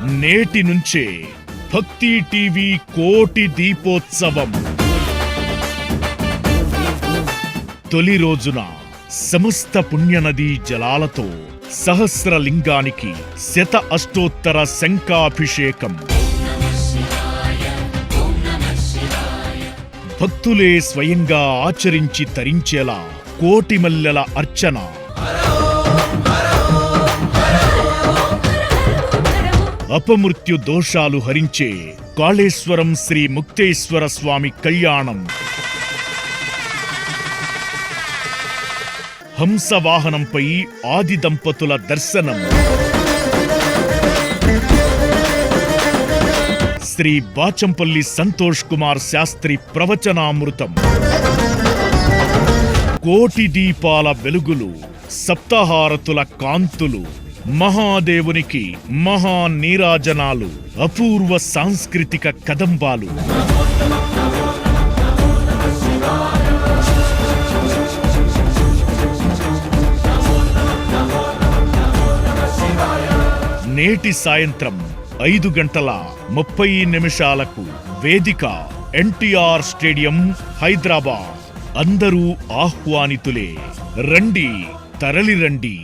నేటి నుంచే భక్తి టీవీ కోటి దీపోత్సవం. తొలి రోజున సమస్త పుణ్యనదీ జలాలతో సహస్రలింగానికి శత అష్టోత్తర శంఖాభిషేకం. భక్తులే స్వయంగా ఆచరించి తరించేలా కోటి మల్లెల అర్చన. అపమృత్యు దోషాలు హరించే కాళేశ్వరం శ్రీ ముక్తేశ్వర స్వామి కళ్యాణం. హంసవాహనంపై ఆది దంపతుల దర్శనం. శ్రీ బాచంపల్లి సంతోష్ కుమార్ శాస్త్రి ప్రవచనామృతం. కోటి దీపాల వెలుగులు, సప్తహారతుల కాంతులు, మహాదేవునికి మహానీరాజనాలు, అపూర్వ సాంస్కృతిక కదంబాలు. నేటి సాయంత్రం 5:30 వేదిక ఎన్టీఆర్ స్టేడియం, హైదరాబాద్. అందరూ ఆహ్వానితులే. రండి, తరలిరండి.